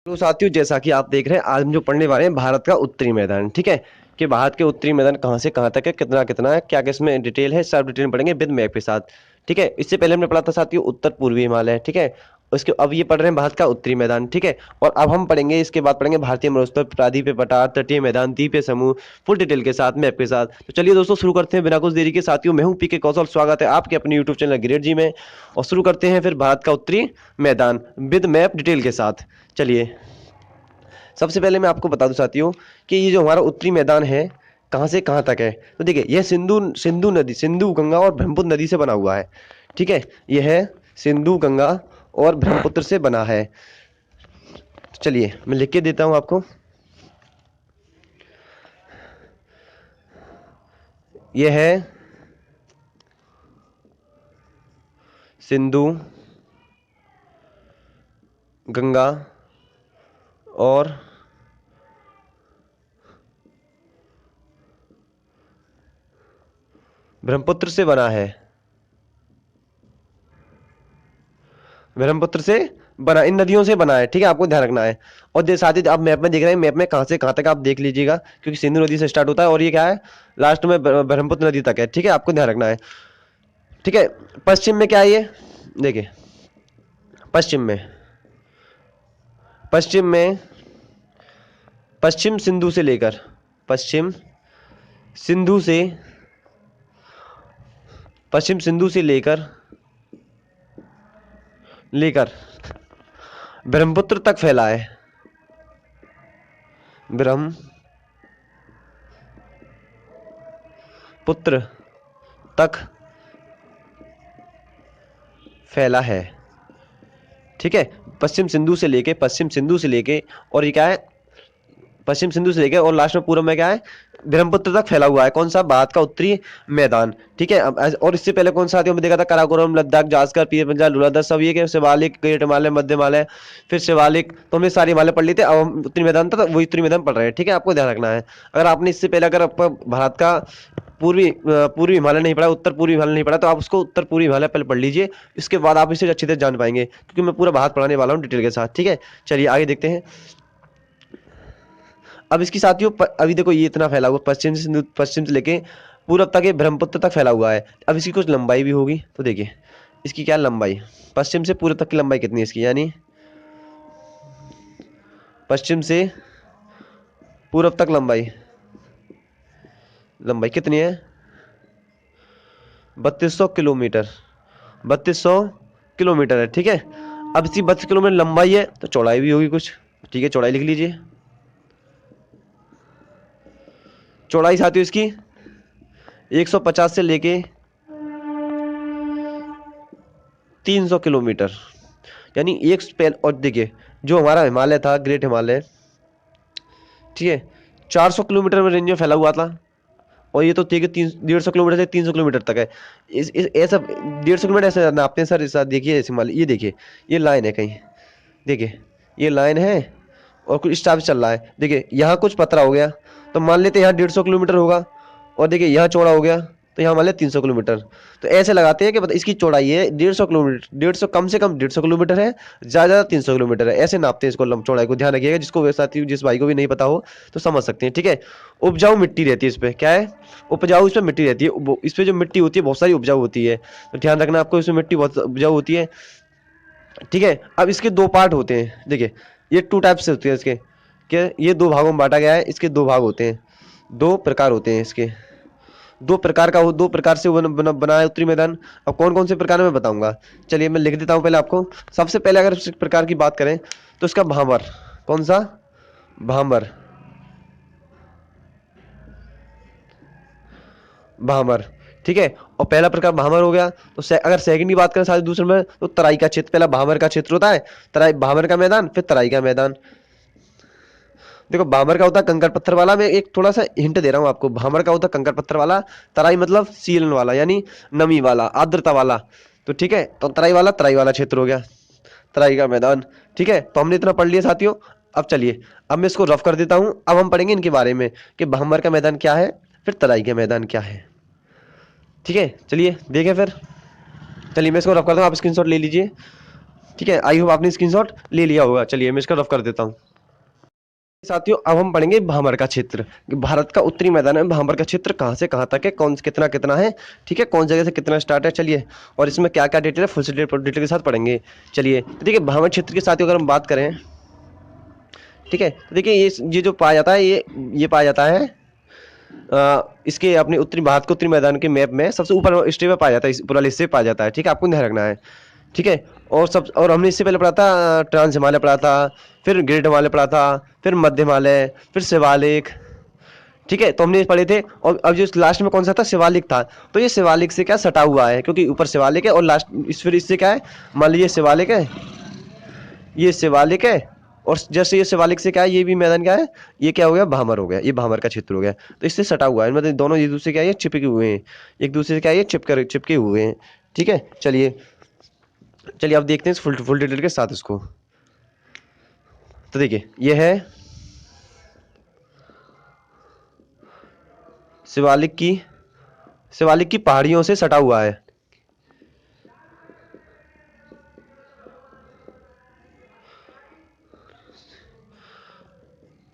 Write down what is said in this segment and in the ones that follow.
तो साथियों, जैसा कि आप देख रहे हैं, आज हम जो पढ़ने वाले हैं भारत का उत्तरी मैदान। ठीक है, कि भारत के उत्तरी मैदान कहाँ से कहाँ तक है, कितना कितना है, क्या क्या इसमें डिटेल है, सब डिटेल में पढ़ेंगे विद मैप के साथ। ठीक है, इससे पहले हमने पढ़ा था साथियों उत्तर पूर्वी हिमालय। ठीक है, उसके अब ये पढ़ रहे हैं भारत का उत्तरी मैदान। ठीक है, और अब हम पढ़ेंगे, इसके बाद पढ़ेंगे भारतीय मरुस्थल, प्रायद्वीपीय पठार, तटीय मैदान, द्वीपीय समूह, फुल डिटेल के साथ, मैप के साथ। तो चलिए दोस्तों, शुरू करते हैं बिना कुछ देरी के। साथियों, मैं हूं पीके कौशल, स्वागत है आपके अपने यूट्यूब चैनल ग्रेड जी में। और शुरू करते हैं फिर भारत का उत्तरी मैदान विद मैप डिटेल के साथ। चलिए, सबसे पहले मैं आपको बता दूं साथियों कि ये जो हमारा उत्तरी मैदान है, कहाँ से कहाँ तक है। तो देखिए, यह सिंधु सिंधु नदी, सिंधु गंगा और ब्रह्मपुत्र नदी से बना हुआ है। ठीक है, यह है सिंधु गंगा और ब्रह्मपुत्र से बना है। तो चलिए मैं लिख के देता हूं आपको। यह है सिंधु गंगा और ब्रह्मपुत्र से बना है। ब्रह्मपुत्र से बना, इन नदियों से बना है। ठीक है, आपको ध्यान रखना है। और साथ ही आप मैप में देख रहे हैं, मैप में कहाँ से कहाँ तक आप देख लीजिएगा, क्योंकि सिंधु नदी से स्टार्ट होता है और ये क्या है, लास्ट में ब्रह्मपुत्र नदी तक है। ठीक है, आपको ध्यान रखना है। ठीक है, पश्चिम में क्या है ये, देखिए पश्चिम में, पश्चिम में, पश्चिम सिंधु से लेकर, पश्चिम सिंधु से, पश्चिम सिंधु से लेकर लेकर ब्रह्मपुत्र तक फैला है। ब्रह्मपुत्र तक फैला है। ठीक है, पश्चिम सिंधु से लेके, पश्चिम सिंधु से लेके, और ये क्या है, पश्चिम सिंधु से लेके और लास्ट में पूर्व में क्या है, ब्रह्मपुत्र तक फैला हुआ है। कौन सा, भारत का उत्तरी मैदान। ठीक है, अब और इससे पहले कौन सा आदि हमने देखा था, काराकोरम, लद्दाख, जास्कर, पीर पंजाल, लूलादर, सब ये के शिवालिक, ग्रेट हिमालय, मध्य हिमालय, फिर शिवालिक। तो हमने सारे हिमालय पढ़ लिए थे। अब हम उत्तरी मैदान था, तो वही उत्तरी मैदान पढ़ रहे हैं। ठीक है, आपको ध्यान रखना है। अगर आपने इससे पहले अगर आपका भारत का पूर्वी हिमालय नहीं पढ़ा, उत्तर पूर्वी हिमालय नहीं पढ़ा, तो आप उसको उत्तर पूर्वी हिमालय पहले पढ़ लीजिए। इसके बाद आप इसे अच्छी तरह जान पाएंगे, क्योंकि मैं पूरा भारत पढ़ाने वाला हूँ डिटेल के साथ। ठीक है, चलिए आगे देखते हैं। अब इसकी साथियों अभी देखो, ये इतना फैला हुआ, पश्चिम से लेके पूरब तक, ये ब्रह्मपुत्र तक फैला हुआ है। अब इसकी कुछ लंबाई भी होगी, तो देखिए इसकी क्या लंबाई, पश्चिम से पूरब तक की लंबाई कितनी है इसकी, यानी पश्चिम से पूरब तक लंबाई, लंबाई कितनी है, 3200 किलोमीटर, 3200 किलोमीटर है। ठीक है, अब इसकी 32 किलोमीटर लंबाई है, तो चौड़ाई भी होगी कुछ। ठीक है, चौड़ाई लिख लीजिए। चौड़ाई साथियों इसकी 150 से लेके 300 किलोमीटर, यानी एक स्पेन। और देखिए, जो हमारा हिमालय था, ग्रेट हिमालय, ठीक है, 400 किलोमीटर में रेंज में फैला हुआ था। और ये तो ठीक है, 150 किलोमीटर से 300 किलोमीटर तक है। इस ऐसा 150 किलोमीटर ऐसे नापते हैं सर। इस देखिए, ऐसे हिमालय, ये देखिए, ये लाइन है कहीं, देखिए ये लाइन है, और कुछ इस टाइप से चल रहा है। देखिए यहाँ कुछ पतरा हो गया, तो मान लेते हैं यहाँ 150 किलोमीटर होगा। और देखिए यहाँ चौड़ा हो गया, तो यहाँ मान लिया 300 किलोमीटर। तो ऐसे लगाते हैं कि इसकी चौड़ाई है 150 किलोमीटर, 150 कम से कम 150 किलोमीटर है, ज़्यादा 300 किलोमीटर है। ऐसे नापते हैं इसको, चौड़ाई को ध्यान रखिएगा, जिसको साथी जिस भाई को भी नहीं पता हो तो समझ सकते हैं। ठीक है, उपजाऊ मिट्टी रहती है इस पर, क्या है, उपजाऊ इस पर मिट्टी रहती है। इस पर जो मिट्टी होती है बहुत सारी उपजाऊ होती है, तो ध्यान रखना आपको, इसमें मिट्टी बहुत उपजाऊ होती है। ठीक है, अब इसके दो पार्ट होते हैं। देखिए ये टू टाइप से होते हैं इसके, क्या ये दो भागों में बांटा गया है। इसके दो भाग होते हैं, दो प्रकार होते हैं इसके, दो प्रकार का, दो प्रकार से बना है उत्तरी मैदान। अब कौन कौन से प्रकार में बताऊंगा, चलिए मैं लिख देता हूं पहले आपको। सबसे पहले अगर इस प्रकार की बात करें, तो इसका भामर, कौन सा, भामर, भामर। ठीक है, और पहला प्रकार भामर हो गया। तो अगर सेकंड की बात करें साथ दूसरे में, तो तराई का क्षेत्र, पहला भामर का क्षेत्र होता है, तराई, भामर का मैदान, फिर तराई का मैदान। देखो भामर का होता है कंकड़ पत्थर वाला, मैं एक थोड़ा सा हिंट दे रहा हूँ आपको। भामर का होता है कंकड़ पत्थर वाला, तराई मतलब सीलन वाला, यानी नमी वाला, आर्द्रता वाला। तो ठीक है, तो तराई वाला क्षेत्र हो गया, तराई का मैदान। ठीक है, तो हमने इतना पढ़ लिया साथियों। अब चलिए, अब मैं इसको रफ कर देता हूँ। अब हम पढ़ेंगे इनके बारे में कि भामर का मैदान क्या है, फिर तराई का मैदान क्या है। ठीक है, चलिए देखें फिर। चलिए मैं इसको रफ करता हूँ, आप स्क्रीनशॉट ले लीजिए। ठीक है, आई होप आपने स्क्रीनशॉट ले लिया होगा। चलिए मैं इसका रफ कर देता हूँ। साथियों अब हम पढ़ेंगे भामर का क्षेत्र। भारत का उत्तरी मैदान में भामर का क्षेत्र कहाँ से कहाँ तक है, कौन कितना कितना है, ठीक है, कौन जगह से कितना स्टार्ट है। चलिए, और इसमें क्या क्या डिटेल है फुल डिटेल के साथ पढ़ेंगे। चलिए तो देखिए भामर क्षेत्र के साथियों अगर हम बात करें, ठीक है, तो देखिए ये जो पाया जाता है, ये पाया जाता है इसके अपने उत्तरी भारत के उत्तरी मैदान के मैप में सबसे ऊपर स्टे पे पाया जाता है, इस पूरा हिस्से पाया जाता है। ठीक है, आपको ध्यान रखना है। ठीक है, और हमने इससे पहले पढ़ा था ट्रांस हिमालय पढ़ा था, फिर ग्रेट हिमालय पढ़ा था, फिर मध्य हिमालय, फिर शिवालिक। ठीक है, तो हमने ये पढ़े थे। और अब जो लास्ट में कौन सा था, शिवालिक था। तो ये शिवालिक से क्या सटा हुआ है, क्योंकि ऊपर शिवालिक है और लास्ट फिर इससे क्या है, मान लीजिए शिवालिक है, ये शिवालिक है, और जैसे ये शिवालिक से क्या है, ये भी मैदान क्या है, ये क्या हो गया, भामर हो गया, ये भामर का क्षेत्र हो गया। तो इससे सटा हुआ है, मतलब दोनों एक दूसरे क्या है, ये चिपके हुए हैं, एक दूसरे से क्या है, ये चिपके हुए हैं। ठीक है, चलिए चलिए अब देखते हैं फुल फुल डिटेल के साथ इसको। तो देखिए ये है शिवालिक की पहाड़ियों से सटा हुआ है।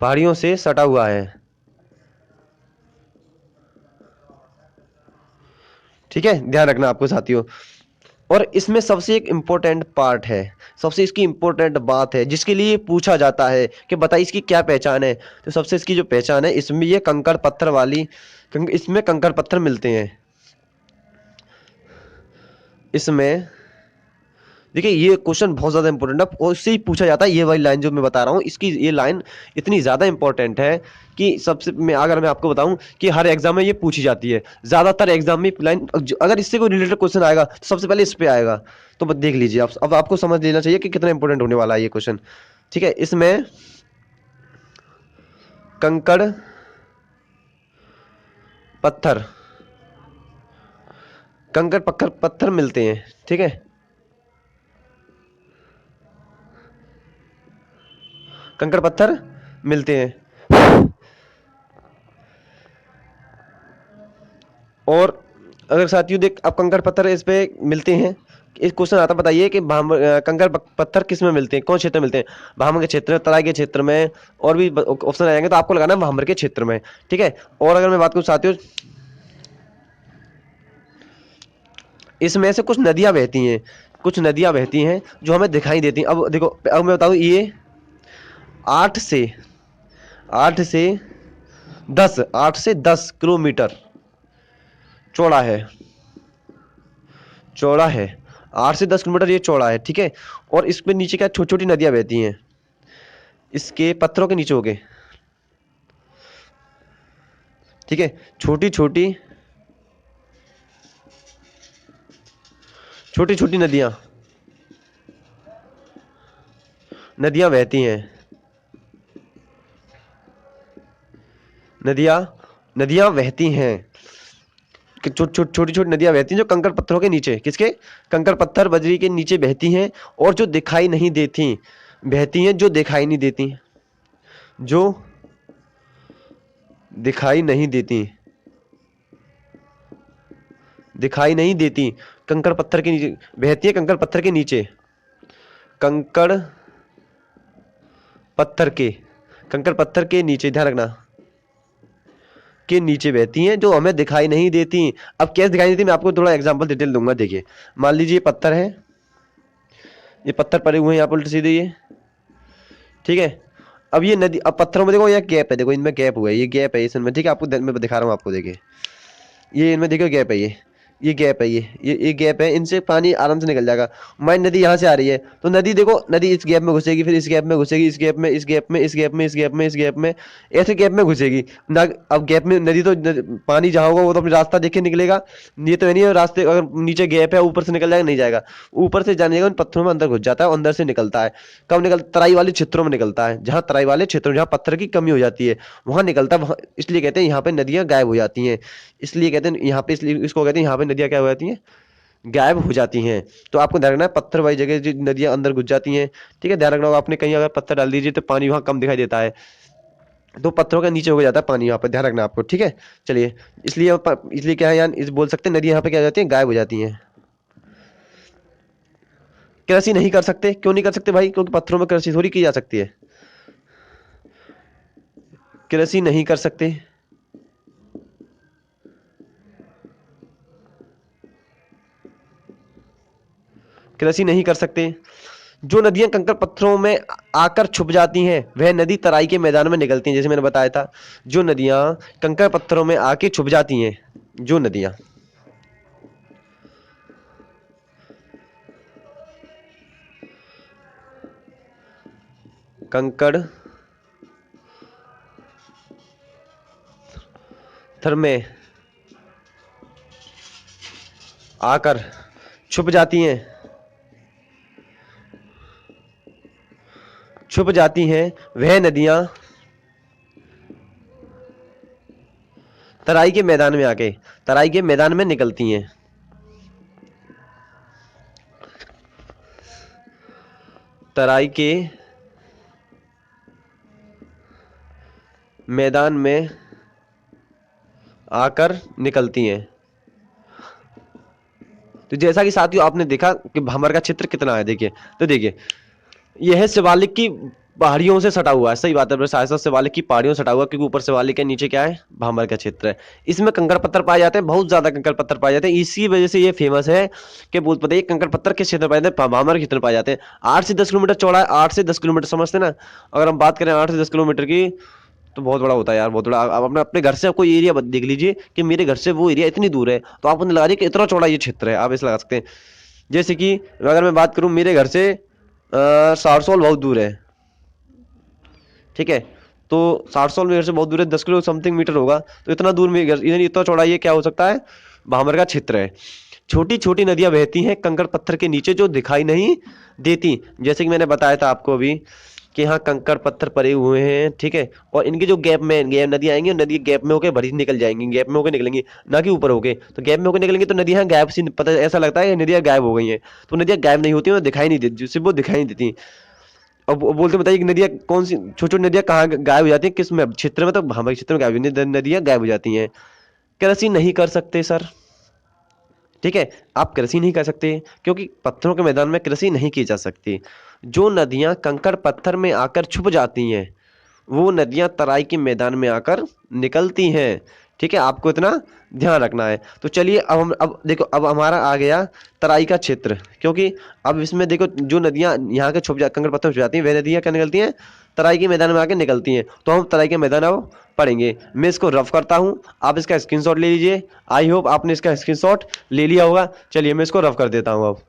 पहाड़ियों से सटा हुआ है। ठीक है, ध्यान रखना आपको साथियों। और इसमें सबसे एक इम्पोर्टेंट पार्ट है, सबसे इसकी इम्पोर्टेंट बात है जिसके लिए पूछा जाता है कि बताइए इसकी क्या पहचान है। तो सबसे इसकी जो पहचान है, इसमें ये कंकड़ पत्थर इसमें कंकड़ पत्थर मिलते हैं। इसमें देखिए ये क्वेश्चन बहुत ज़्यादा इंपॉर्टेंट है और इससे ही पूछा जाता है। ये वाली लाइन जो मैं बता रहा हूँ, इसकी ये लाइन इतनी ज़्यादा इंपॉर्टेंट है कि अगर मैं आपको बताऊं कि हर एग्जाम में ये पूछी जाती है। ज़्यादातर एग्जाम में लाइन, अगर इससे कोई रिलेटेड क्वेश्चन आएगा तो सबसे पहले इस पे आएगा। तो बस देख लीजिए आप, अब आपको समझ लेना चाहिए कि कितना इंपॉर्टेंट होने वाला है ये क्वेश्चन। ठीक है, इसमें कंकड़ पत्थर पत्थर मिलते हैं। ठीक है, कंकड़ पत्थर मिलते हैं। और अगर साथियों देख, अब कंकड़ पत्थर इस पे मिलते हैं, एक क्वेश्चन आता, बताइए कि कंकड़ पत्थर किस में मिलते हैं, कौन क्षेत्र में मिलते हैं। भामर के क्षेत्र में, तराई के क्षेत्र में, और भी ऑप्शन आ जाएंगे, तो आपको लगाना है भामर के क्षेत्र में। ठीक है, और अगर मैं बात करूं साथियों, इसमें से कुछ नदियां बहती हैं, जो हमें दिखाई देती हैं। अब देखो, अब मैं बताऊं, ये 8 से 8 से 8 से 10 किलोमीटर चौड़ा है, चौड़ा है 8 से 10 किलोमीटर ये चौड़ा है। ठीक है, और इसमें नीचे क्या छोटी छोटी नदियां बहती हैं, इसके पत्थरों के नीचे होके। ठीक है, छोटी छोटी छोटी छोटी नदियां बहती हैं, नदियां नदियां बहती हैं, कि छोटी छोटी नदियां बहती हैं जो कंकड़ पत्थरों के नीचे, किसके, कंकड़ पत्थर बजरी के नीचे बहती हैं, और जो दिखाई नहीं देती, बहती हैं जो दिखाई नहीं देती, जो दिखाई नहीं देती, दिखाई नहीं देती, कंकड़ पत्थर के नीचे बहती है, कंकड़ पत्थर के नीचे, कंकड़ पत्थर के कंकड़ पत्थर के नीचे, ध्यान रखना, के नीचे बहती हैं जो हमें दिखाई नहीं देती। अब कैसे दिखाई नहीं देती, मैं आपको थोड़ा एग्जांपल डिटेल दूंगा। देखिए, मान लीजिए ये पत्थर है, ये पत्थर पड़े हुए हैं यहाँ पर उल्टे सीधे ये। ठीक है, अब ये नदी, अब पत्थरों में देखो यहाँ गैप है, देखो इनमें गैप हुआ है, ये गैप है इसमें। ठीक है, आपको मैं दिखा रहा हूँ आपको, देखिए ये इनमें देखो गैप है, ये गैप है, ये गैप है, इनसे पानी आराम से निकल जाएगा। मान नदी यहाँ से आ रही है, तो नदी देखो, नदी इस गैप में घुसेगी, फिर इस गैप में घुसेगी, इस गैप में, इस गैप में, इस गैप में, इस गैप में, इस गैप में, ऐसे गैप में घुसेगी ना। अब गैप में नदी तो पानी जहाँ होगा वो तो अपना रास्ता देखे निकलेगा। ये तो नहीं है रास्ते, अगर नीचे गैप है ऊपर से निकल जाएगा, नहीं जाएगा। ऊपर से जाने जाएगा, उन पत्थरों में अंदर घुस जाता है और अंदर से निकलता है। कब निकलता, तराई वाले क्षेत्रों में निकलता है, जहाँ तराई वाले क्षेत्रों, जहाँ पत्थर की कमी हो जाती है वहां निकलता है, इसलिए कहते हैं यहाँ पे नदियां गायब हो जाती हैं। इसलिए कहते हैं यहाँ पे, इसलिए इसको कहते हैं यहाँ पे नदियां क्या हो जाती हैं, गायब हो जाती हैं। तो आपको ध्यान रखना है, पत्थर वाली जगह जो नदियां अंदर घुस जाती हैं। ठीक है, ध्यान रखना होगा, आपने कहीं अगर पत्थर डाल दीजिए तो पानी वहां कम दिखाई देता है, तो पत्थरों के नीचे हो जाता है पानी, यहाँ पर ध्यान रखना आपको। ठीक है, चलिए, इसलिए क्या है यार, इस बोल सकते हैं नदी यहाँ पे क्या हो जाती है, गायब हो जाती हैं। कृषि नहीं कर सकते। क्यों नहीं कर सकते भाई? क्योंकि पत्थरों में कृषि थोड़ी की जा सकती है। कृषि नहीं कर सकते। कृषि नहीं कर सकते। जो नदियां कंकड़ पत्थरों में आकर छुप जाती हैं वह नदी तराई के मैदान में निकलती हैं। जैसे मैंने बताया था, जो नदियां कंकड़ पत्थरों में आके छुप जाती हैं, जो नदियां कंकड़ पत्थर में आकर छुप जाती हैं, छुप जाती हैं वह नदियां तराई के मैदान में आके, तराई के मैदान में निकलती हैं। तराई के मैदान में आकर निकलती हैं। तो जैसा कि साथियों आपने देखा कि भंवर का क्षेत्र कितना है, देखिए तो देखिए यह है शिवालिक की पहाड़ियों से सटा हुआ है। सही बात है, साथ शिवालिक की पहाड़ियों से सटा हुआ है, क्योंकि ऊपर शिवालिक के नीचे क्या है, भामर का क्षेत्र है। इसमें कंकड़ पत्थर पाए जाते हैं, बहुत ज्यादा कंकड़ पत्थर पाए जाते हैं। इसी वजह से ये फेमस है कि बहुत पता है कंकड़ पत्थर किस क्षेत्र में पाए जाते हैं, भामर के क्षेत्र में पाए जाते हैं। 8 से 10 किलोमीटर चौड़ा है, 8 से 10 किलोमीटर समझते ना। अगर हम बात करें 8 से 10 किलोमीटर की, तो बहुत बड़ा होता है यार, बहुत बड़ा। आप अपने अपने घर से कोई एरिया देख लीजिए कि मेरे घर से वो एरिया इतनी दूर है, तो आप लगा लीजिए कि इतना चौड़ा ये क्षेत्र है, आप इसे लगा सकते हैं। जैसे कि अगर मैं बात करूं, मेरे घर से सारसोल बहुत दूर है, ठीक है। तो सारसोल मेरे घर से बहुत दूर है, 10 किलो समथिंग मीटर होगा। तो इतना दूर मेरे घर, इतना चौड़ा ये क्या हो सकता है, भामर का क्षेत्र है। छोटी छोटी नदियां बहती हैं कंकड़ पत्थर के नीचे, जो दिखाई नहीं देती। जैसे कि मैंने बताया था आपको अभी कि यहाँ कंकड़ पत्थर पड़े हुए हैं, ठीक है। और इनके जो गैप नदियां आएंगी, नदी गैप में होकर भरी निकल जाएंगी, गैप में होकर निकलेंगी, ना कि ऊपर होके। तो गैप में होकर निकलेंगी तो नदियां गैप सी, पता ऐसा लगता है नदियां गायब हो गई हैं। तो नदियां गायब नहीं होती, वो दिखाई नहीं देती, सिर्फ वो दिखाई नहीं देती। अब वो बोलते बताइए कि नदियां कौन सी, छोटी छोटी नदियां कहाँ गायब हो जाती है, किस में क्षेत्र में? तो हमारे क्षेत्र में गायब नदियां गायब हो जाती हैं। कृषि नहीं कर सकते सर, ठीक है। आप कृषि नहीं कर सकते क्योंकि पत्थरों के मैदान में कृषि नहीं की जा सकती। जो नदियां कंकड़ पत्थर में आकर छुप जाती हैं वो नदियां तराई के मैदान में आकर निकलती हैं, ठीक है। आपको इतना ध्यान रखना है। तो चलिए अब देखो, अब हमारा आ गया तराई का क्षेत्र, क्योंकि अब इसमें देखो जो नदियां यहाँ के कंकड़ पत्थर में छुप जाती हैं वह नदियां क्या निकलती हैं, तराई के मैदान में आकर निकलती हैं। तो हम तराई के मैदान अब पढ़ेंगे। मैं इसको रफ करता हूँ, आप इसका स्क्रीनशॉट ले लीजिए। आई होप आपने इसका स्क्रीनशॉट ले लिया होगा। चलिए मैं इसको रफ कर देता हूँ अब।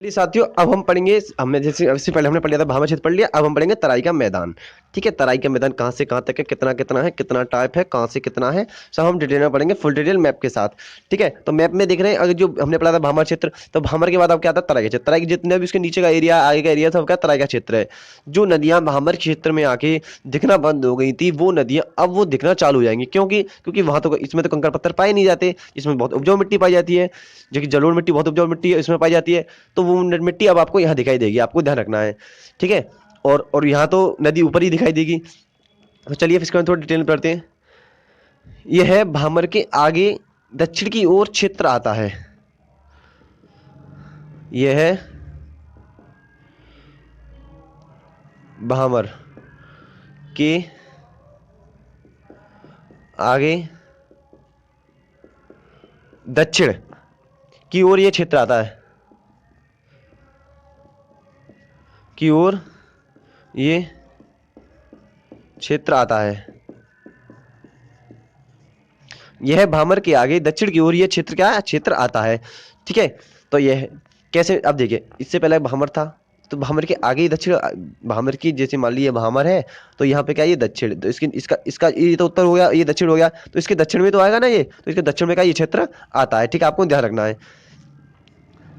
चलिए साथियों, अब हम पढ़ेंगे, हमने जैसे इससे पहले हमने पढ़ लिया था भामा क्षेत्र पढ़ लिया, अब हम पढ़ेंगे तराई का मैदान, ठीक है। तराई का मैदान कहाँ से कहाँ तक है, कितना कितना है, कितना टाइप है, कहाँ से कितना है, सब हम डिटेल में पढ़ेंगे, फुल डिटेल मैप के साथ, ठीक है। तो मैप में देख रहे हैं, अगर जो हमने पढ़ा था भामा क्षेत्र, तो भामर के बाद अब क्या आता है, तराई का क्षेत्र। तराई के जितने भी उसके नीचे का एरिया, आगे का एरिया, सब क्या तराई का क्षेत्र है। जो नदियां भामर क्षेत्र में आके दिखना बंद हो गई थी, वो नदियां अब वो दिखना चालू हो जाएंगी। क्योंकि क्योंकि वहां तो इसमें तो कंकड़ पत्थर पाए नहीं जाते, इसमें बहुत उपजाऊ मिट्टी पाई जाती है, जो कि जलोढ़ मिट्टी बहुत उपजाऊ मिट्टी है इसमें पाई जाती है। तो वो मिट्टी अब आपको यहाँ दिखाई देगी, आपको ध्यान रखना है, ठीक है। और यहाँ तो नदी ऊपर ही दिखाई देगी। तो चलिए इसके बाद थोड़ा डिटेल में पढ़ते हैं। यह है भामर के आगे दक्षिण की ओर क्षेत्र आता है। यह है भामर के आगे दक्षिण की ओर यह क्षेत्र आता है, की ओर ये क्षेत्र आता है। यह भामर के आगे दक्षिण की ओर यह क्षेत्र क्या है, क्षेत्र आता है, ठीक है। तो यह कैसे, अब देखिए इससे पहले भामर था, तो भामर के आगे ही दक्षिण, भामर की जैसे मान लीजिए भामर है, तो यहाँ पे क्या ये दक्षिण, तो इसकी इसका इसका ये तो उत्तर हो गया, ये दक्षिण हो गया, तो इसके दक्षिण में तो आएगा ना ये, तो इसके दक्षिण में का ये क्षेत्र आता है, ठीक है। आपको ध्यान रखना है।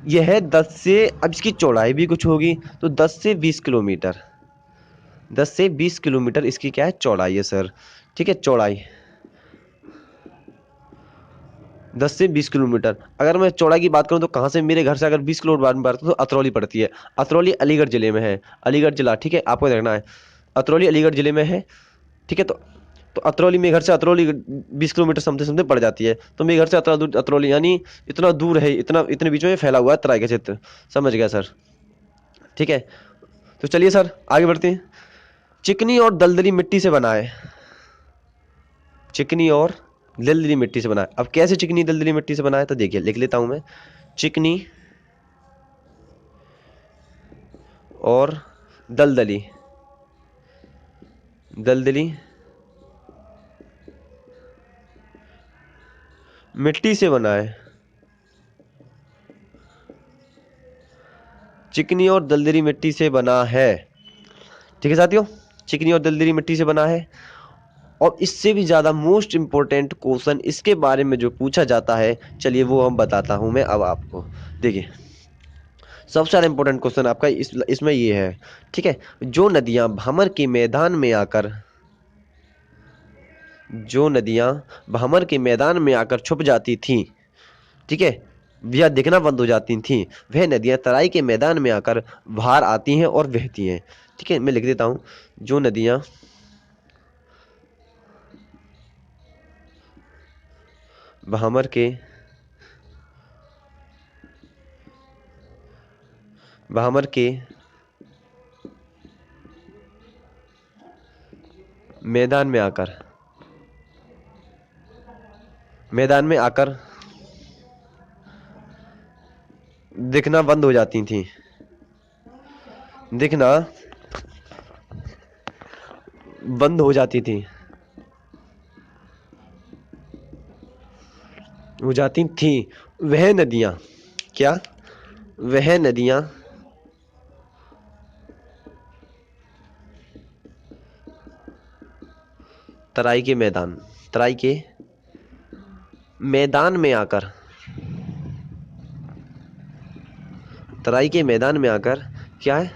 यह है 10 से, अब इसकी चौड़ाई भी कुछ होगी, तो 10 से 20 किलोमीटर, 10 से 20 किलोमीटर इसकी क्या है, चौड़ाई है सर, ठीक है। चौड़ाई 10 से 20 किलोमीटर। अगर मैं चौड़ाई की बात करूं तो कहाँ से, मेरे घर से अगर 20 किलोमीटर बढ़ता तो अतरौली पड़ती है। अतरौली अलीगढ़ जिले में है, अलीगढ़ जिला, ठीक है। आपको देखना है अतरौली अलीगढ़ जिले में है, ठीक है। तो तो अतरौली, मेरे घर से अतरौली 20 किलोमीटर समथिंग समथिंग पड़ जाती है। तो मेरे घर से अतरौली यानी इतना दूर है, इतने बीच में फैला हुआ है तराई का क्षेत्र। समझ गया सर, ठीक है। तो चलिए सर आगे बढ़ते हैं। चिकनी और दलदली मिट्टी से बना है। चिकनी और दलदली मिट्टी से बना है। अब कैसे चिकनी दलदली मिट्टी से बना है, तो देखिए लिख लेता हूं मैं। चिकनी और दलदली, दलदली मिट्टी से बना है। चिकनी और दलदली मिट्टी से बना है, ठीक है साथियों। चिकनी और दलदली मिट्टी से बना है। और इससे भी ज्यादा मोस्ट इंपॉर्टेंट क्वेश्चन इसके बारे में जो पूछा जाता है, चलिए वो हम बताता हूं मैं अब आपको। देखिए सबसे ज्यादा इंपॉर्टेंट क्वेश्चन आपका इसमें ये है, ठीक है। जो नदियां भ्रमर के मैदान में आकर, जो नदियां भ्रमर के मैदान में आकर छुप जाती थीं, ठीक है, या दिखना बंद हो जाती थीं, वह नदियां तराई के मैदान में आकर बाहर आती हैं और बहती हैं। ठीक है, मैं लिख देता हूं। जो नदियां भ्रमर के मैदान में आकर दिखना बंद हो जाती थी, दिखना बंद हो जाती थी, वह नदियां, क्या, वह नदियां तराई के मैदान में आकर, तराई के मैदान में आकर क्या है,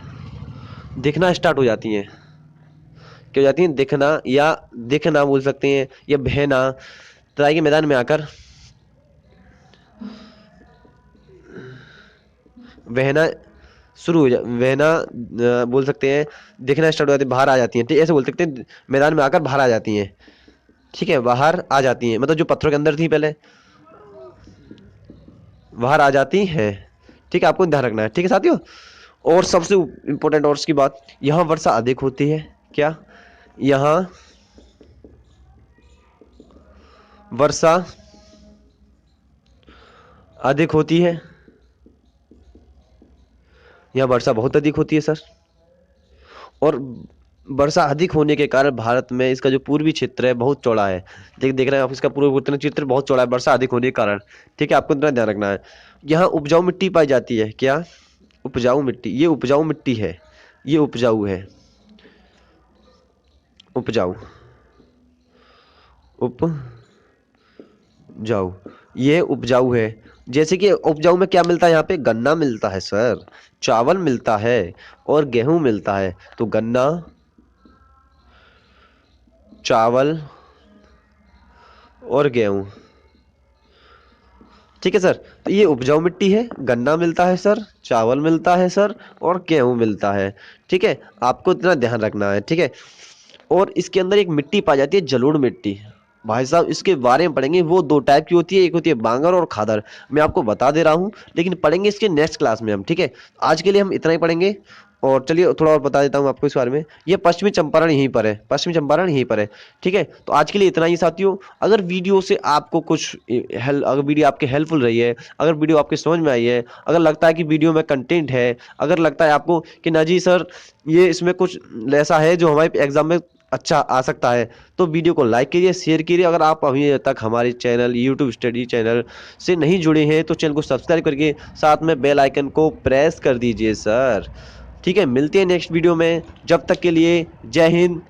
दिखना स्टार्ट हो जाती हैं। क्या हो जाती हैं? दिखना, या दिखना बोल सकते हैं, या बहना। तराई के मैदान में आकर बहना शुरू हो जा, बहना बोल सकते हैं, दिखना स्टार्ट हो जाती है, बाहर आ जाती हैं। ठीक, ऐसे बोल सकते हैं, मैदान में आकर बाहर आ जाती हैं। ठीक है, बाहर आ जाती हैं मतलब जो पत्थरों के अंदर थी पहले, बाहर आ जाती हैं। ठीक है, आपको ध्यान रखना है। ठीक है साथियों, और सबसे इंपॉर्टेंट और उसकी बात, यहाँ वर्षा अधिक होती है। क्या, यहाँ वर्षा अधिक होती है, यहाँ वर्षा बहुत अधिक होती है सर। और वर्षा अधिक होने के कारण भारत में इसका जो पूर्वी क्षेत्र है बहुत चौड़ा है। देख रहे हैं आप, इसका पूर्व उत्तर क्षेत्र बहुत चौड़ा है वर्षा अधिक होने के कारण। ठीक है, आपको इतना ध्यान रखना है। यहाँ उपजाऊ मिट्टी पाई जाती है। क्या, उपजाऊ मिट्टी, ये उपजाऊ मिट्टी है, ये उपजाऊ है, उपजाऊ, उपजाऊ, ये उपजाऊ है। जैसे कि उपजाऊ में क्या मिलता है, यहाँ पे गन्ना मिलता है सर, चावल मिलता है और गेहूं मिलता है। तो गन्ना, चावल और गेहूं, ठीक है सर। तो ये उपजाऊ मिट्टी है, गन्ना मिलता है सर, चावल मिलता है सर और गेहूं मिलता है। ठीक है, आपको इतना ध्यान रखना है। ठीक है, और इसके अंदर एक मिट्टी पाई जाती है जलोढ़ मिट्टी। भाई साहब इसके बारे में पढ़ेंगे, वो दो टाइप की होती है, एक होती है बांगर और खादर। मैं आपको बता दे रहा हूँ, लेकिन पढ़ेंगे इसके नेक्स्ट क्लास में हम। ठीक है, आज के लिए हम इतना ही पढ़ेंगे। और चलिए थोड़ा और बता देता हूँ आपको इस बारे में। ये पश्चिमी चंपारण यहीं पर है, पश्चिमी चंपारण यहीं पर है। ठीक है, तो आज के लिए इतना ही साथियों। अगर वीडियो से आपको कुछ अगर वीडियो आपके हेल्पफुल रही है, अगर वीडियो आपके समझ में आई है, अगर लगता है कि वीडियो में कंटेंट है, अगर लगता है आपको कि ना जी सर ये इसमें कुछ ऐसा है जो हमारे एग्जाम में अच्छा आ सकता है, तो वीडियो को लाइक कीजिए, शेयर कीजिए। अगर आप अभी तक हमारे चैनल यूट्यूब स्टडी चैनल से नहीं जुड़े हैं तो चैनल को सब्सक्राइब करके साथ में बेल आइकन को प्रेस कर दीजिए सर। ठीक है, मिलते हैं नेक्स्ट वीडियो में। जब तक के लिए जय हिंद,